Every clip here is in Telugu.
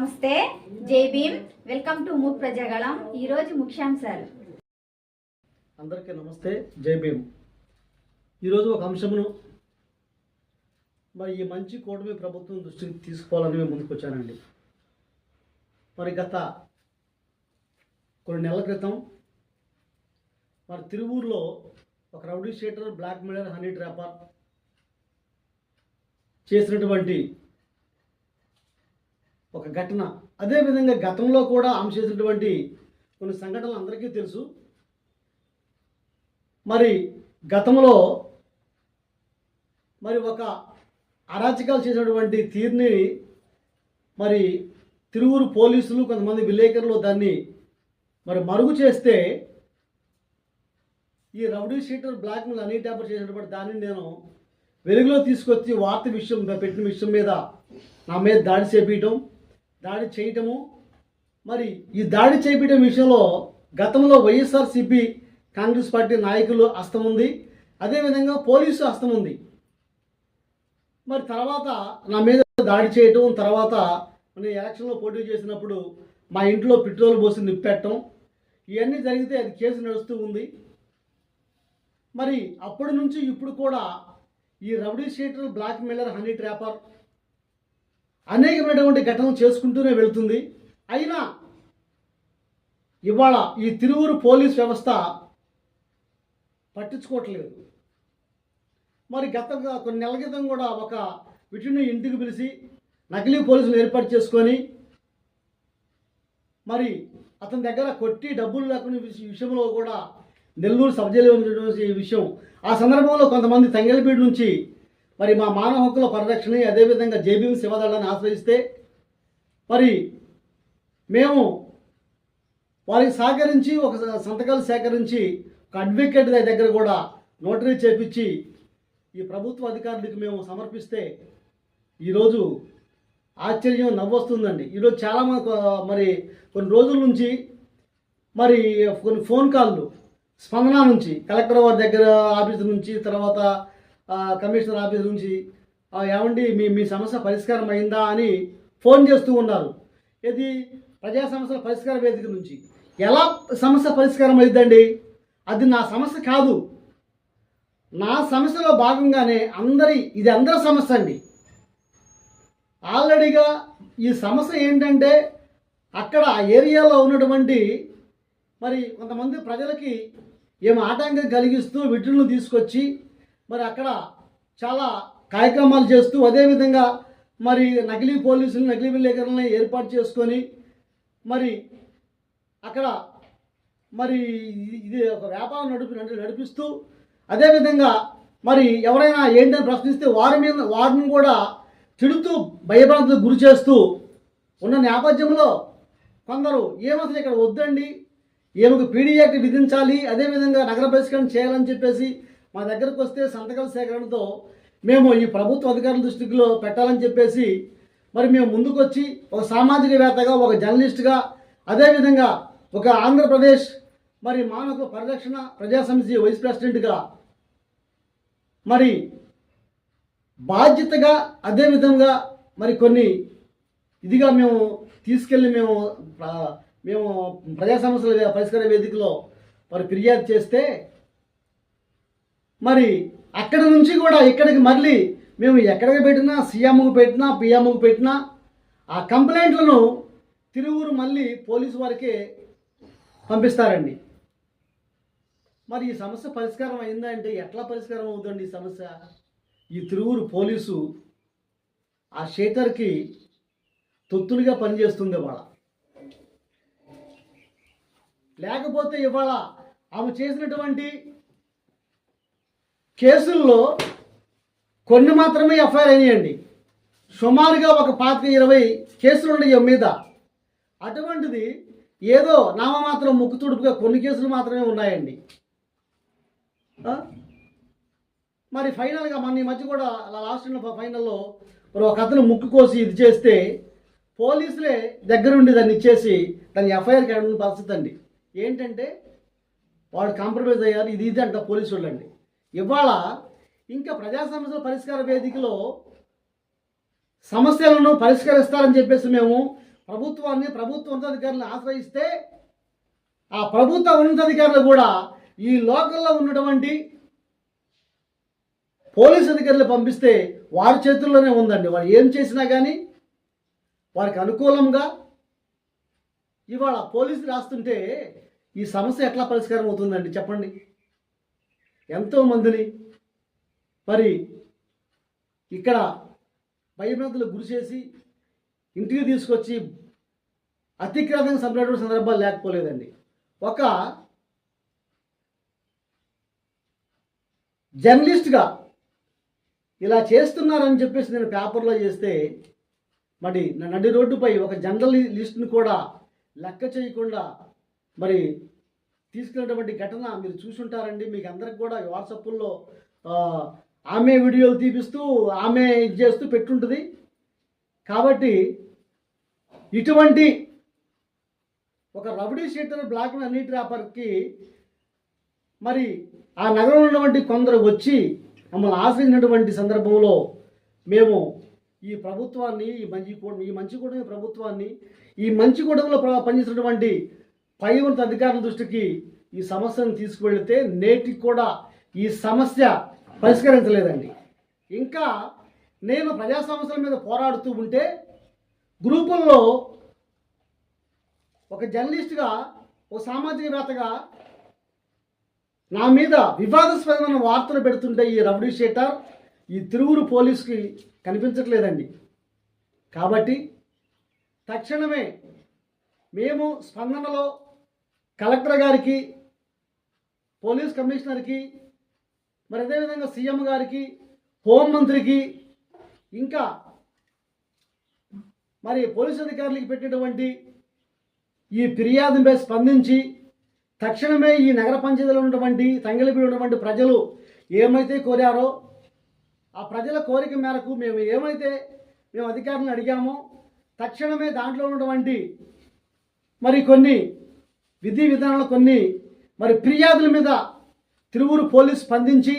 నమస్తే, జై భీమ్. Welcome to Mook Prajagalam. ఈరోజు ముఖ్యాంశాలు. అందరికీ నమస్తే, జై భీమ్. ఈరోజు ఒక అంశమును మరి ఈ మంచి కూటమి ప్రభుత్వం దృష్టికి తీసుకోవాలని మేము ముందుకు వచ్చానండి. మరి గత కొన్ని నెలల క్రితం మరి తిరువూరులో ఒక rowdy sheeter, blackmailer, honey trapper చేసినటువంటి ఒక ఘటన, అదేవిధంగా గతంలో కూడా ఆమె చేసినటువంటి కొన్ని సంఘటనలు అందరికీ తెలుసు. మరి గతంలో మరి ఒక అరాచకాలు చేసినటువంటి తీరుని మరి తిరువూరు పోలీసులు, కొంతమంది విలేకరులు దాన్ని మరి మరుగు చేస్తే ఈ rowdy sheeter, blackmail, honey trapper చేసినటువంటి దానిని నేను వెలుగులో తీసుకొచ్చి వార్త విషయం పెట్టిన విషయం మీద నా మీద దాడి చేయటము. మరి ఈ దాడి చేయించడం విషయంలో గతంలో వైఎస్ఆర్సీపీ, కాంగ్రెస్ పార్టీ నాయకులు హస్తం ఉంది, అదేవిధంగా పోలీసు హస్తం ఉంది. మరి తర్వాత నా మీద దాడి చేయటం, తర్వాత నేను ఎలక్షన్లో పోటీ చేసినప్పుడు మా ఇంట్లో పెట్రోల్ పోసి నిప్పెట్టడం, ఇవన్నీ జరిగితే అది కేసు నడుస్తూ ఉంది. మరి అప్పటి నుంచి ఇప్పుడు కూడా ఈ rowdy sheeter, blackmailer, honey trapper అనేకమైనటువంటి ఘటనలు చేసుకుంటూనే వెళుతుంది. అయినా ఇవాళ ఈ తిరువూరు పోలీస్ వ్యవస్థ పట్టించుకోవట్లేదు. మరి గత కొన్ని నెలల క్రితం కూడా ఒక విటుని ఇంటికి పిలిచి నకిలీ పోలీసులు ఏర్పాటు చేసుకొని మరి అతని దగ్గర కొట్టి డబ్బులు లేకుండా విషయంలో కూడా నెల్లూరు సబ్ జైలు విషయం, ఆ సందర్భంలో కొంతమంది తంగెలపేట నుంచి మరి మా మానవ హక్కుల పరిరక్షణ, అదేవిధంగా జై భీమ్ సేవాదళాన్ని ఆశ్రయిస్తే మరి మేము వారికి సహకరించి ఒక సంతకాలు సేకరించి ఒక అడ్వకేట్ దగ్గర కూడా నోటరీ చేపించి ఈ ప్రభుత్వ అధికారులకు మేము సమర్పిస్తే ఈరోజు ఆశ్చర్యం, నవ్వొస్తుందండి. ఈరోజు చాలా మరి కొన్ని రోజుల నుంచి మరి కొన్ని ఫోన్ కాళ్ళు స్పందన నుంచి, కలెక్టర్ వారి దగ్గర ఆఫీసు నుంచి, తర్వాత కమిషనర్ ఆఫీస్ నుంచి ఏమండి మీ సమస్య పరిష్కారం అయిందా అని ఫోన్ చేస్తూ ఉన్నారు. ఇది ప్రజా సమస్యల పరిష్కార వేదిక నుంచి. ఎలా సమస్య పరిష్కారం అయిందండి? అది నా సమస్య కాదు. నా సమస్యలో భాగంగానే ఇది అందరి సమస్య అండి. ఆల్రెడీగా ఈ సమస్య ఏంటంటే అక్కడ ఆ ఏరియాలో ఉన్నటువంటి మరి కొంతమంది ప్రజలకి ఏం ఆటంకం కలిగిస్తూ విటులను తీసుకొచ్చి మరి అక్కడ చాలా కార్యక్రమాలు చేస్తూ, అదేవిధంగా మరి నకిలీ పోలీసులు, నకిలీ విలేకరులను ఏర్పాటు చేసుకొని మరి అక్కడ మరి ఇది ఒక వ్యాపారం నడిపిస్తూ, అదేవిధంగా మరి ఎవరైనా ఏంటని ప్రశ్నిస్తే వారిని కూడా తిడుతూ భయభ్రాంతులకు గురి చేస్తూ ఉన్న నేపథ్యంలో కొందరు ఏమసలు ఇక్కడ వద్దండి, ఏమకు పీడీ యాక్ట్ విధించాలి, అదేవిధంగా నగర బహిష్కరణ చేయాలని చెప్పేసి మా దగ్గరకు వస్తే సంతకాల సేకరణతో మేము ఈ ప్రభుత్వ అధికారుల దృష్టిలో పెట్టాలని చెప్పేసి మరి మేము ముందుకొచ్చి ఒక సామాజికవేత్తగా, ఒక జర్నలిస్ట్గా, అదేవిధంగా ఒక ఆంధ్రప్రదేశ్ మరి మానవ పరిరక్షణ ప్రజా సమితి వైస్ ప్రెసిడెంట్గా మరి బాధ్యతగా, అదేవిధంగా మరి కొన్ని ఇదిగా మేము తీసుకెళ్ళి మేము ప్రజా సమస్యల పరిష్కార వేదికలో మరి ఫిర్యాదు చేస్తే మరి అక్కడి నుంచి కూడా ఇక్కడికి మళ్ళీ మేము ఎక్కడికి పెట్టినా, సీఎంకు పెట్టినా, పిఎంకు పెట్టినా ఆ కంప్లైంట్లను తిరువూరు మళ్ళీ పోలీసు వారికే పంపిస్తారండి. మరి ఈ సమస్య పరిష్కారం అయిందా అంటే ఎట్లా పరిష్కారం అవుతుందండి ఈ సమస్య? ఈ తిరువూరు పోలీసు ఆ షీటర్కి తొత్తులుగా పనిచేస్తుంది ఇవాళ. లేకపోతే ఇవాళ ఆమె చేసినటువంటి కేసుల్లో కొన్ని మాత్రమే ఎఫ్ఐఆర్ అయినాయండి. సుమారుగా ఒక 25-20 కేసులు ఉన్నాయి మీద. అటువంటిది ఏదో నామమాత్రం ముక్కుతుడుపుగా కొన్ని కేసులు మాత్రమే ఉన్నాయండి. మరి ఫైనల్గా ఈ మధ్య కూడా లాస్ట్ ఫైనల్లో మరి ఒక అతను ముక్కు కోసి ఇది చేస్తే పోలీసులే దగ్గరుండి దాన్ని ఇచ్చేసి దాన్ని ఎఫ్ఐఆర్కి అడిగిన పరిస్థితి అండి. ఏంటంటే వాడు కాంప్రమైజ్ అయ్యారు, ఇది అంట పోలీసు వాళ్ళు అండి. ఇవాళ ఇంకా ప్రజా సమస్యల పరిష్కార వేదికలో సమస్యలను పరిష్కరిస్తారని చెప్పేసి మేము ప్రభుత్వాన్ని, ప్రభుత్వ ఉన్నతాధికారులను ఆశ్రయిస్తే ఆ ప్రభుత్వ ఉన్నతాధికారులు కూడా ఈ లోకల్లో ఉన్నటువంటి పోలీస్ అధికారులు పంపిస్తే వారి చేతుల్లోనే ఉందండి. వారు ఏం చేసినా కానీ వారికి అనుకూలంగా ఇవాళ పోలీసులు రాస్తుంటే ఈ సమస్య ఎట్లా పరిష్కారం అవుతుందండి చెప్పండి. ఎంతోమందిని మరి ఇక్కడ భయభ్రాంతులకు గురి చేసి ఇంటికి తీసుకొచ్చి అతిక్రాంతంగా చంపినటువంటి సందర్భాలు లేకపోలేదండి. ఒక జర్నలిస్ట్గా ఇలా చేస్తున్నారని చెప్పేసి నేను పేపర్లో చేస్తే మరి నడి రోడ్డుపై ఒక జర్నలిస్ట్ని కూడా లెక్క చేయకుండా మరి తీసుకున్నటువంటి ఘటన మీరు చూసుంటారండి. మీకు అందరికి కూడా వాట్సాప్లో ఆమె వీడియోలు తీపిస్తూ ఆమె ఇది చేస్తూ పెట్టుంటుంది. కాబట్టి ఇటువంటి ఒక రౌడీ షీటర్ బ్లాక్ అన్ని ట్రాపర్కి మరి ఆ నగరంలో ఉన్నటువంటి కొందరు వచ్చి మమ్మల్ని ఆశ్రయించినటువంటి సందర్భంలో మేము ఈ ప్రభుత్వాన్ని ఈ మంచిగూడెం ప్రభుత్వాన్ని ఈ మంచిగూడెంలో పనిచేసినటువంటి పై ఉన్నత అధికారుల దృష్టికి ఈ సమస్యను తీసుకువెళితే నేటికి కూడా ఈ సమస్య పరిష్కరించలేదండి. ఇంకా నేను ప్రజా సమస్యల మీద పోరాడుతూ ఉంటే గ్రూపుల్లో ఒక జర్నలిస్ట్గా, ఒక సామాజికవేత్తగా నా మీద వివాదాస్పదమైన వార్తలు పెడుతుంటే ఈ రౌడీ షీటర్, ఈ తిరువురు పోలీసుకి కనిపించట్లేదండి. కాబట్టి తక్షణమే మేము స్పందనలో కలెక్టర్ గారికి, పోలీస్ కమిషనర్కి, మరి అదేవిధంగా సీఎం గారికి, హోంమంత్రికి, ఇంకా మరి పోలీస్ అధికారులకి పెట్టినటువంటి ఈ ఫిర్యాదుపై స్పందించి తక్షణమే ఈ నగర పంచాయతీలో ఉన్నటువంటి తంగలిపి ఉన్నటువంటి ప్రజలు ఏమైతే కోరారో ఆ ప్రజల కోరిక మేరకు మేము అధికారులను అడిగామో తక్షణమే దాంట్లో ఉన్నటువంటి మరి కొన్ని విధి విధానాలు, కొన్ని మరి ఫిర్యాదుల మీద తిరువూరు పోలీస్ స్పందించి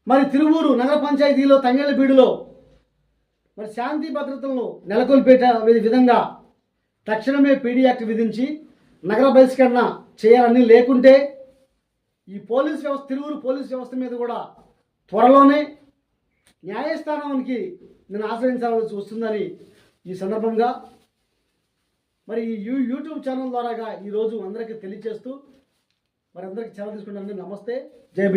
మరి తిరువూరు నగర పంచాయతీలో తంగళ్ళబీడులో మరి శాంతి భద్రతలను నెలకొల్పే విధంగా తక్షణమే పీడీ యాక్ట్ విధించి నగర బహిష్కరణ చేయాలని, లేకుంటే ఈ పోలీస్ వ్యవస్థ, తిరువూరు పోలీస్ వ్యవస్థ మీద కూడా త్వరలోనే న్యాయస్థానానికి నేను ఆశ్రయించాల్సి వస్తుందని ఈ సందర్భంగా మరి ఈ యూట్యూబ్ ఛానల్ ద్వారాగా ఈరోజు అందరికీ తెలియజేస్తూ మరి అందరికీ సెలవు తీసుకుంటాను. నమస్తే, జై భీమ్.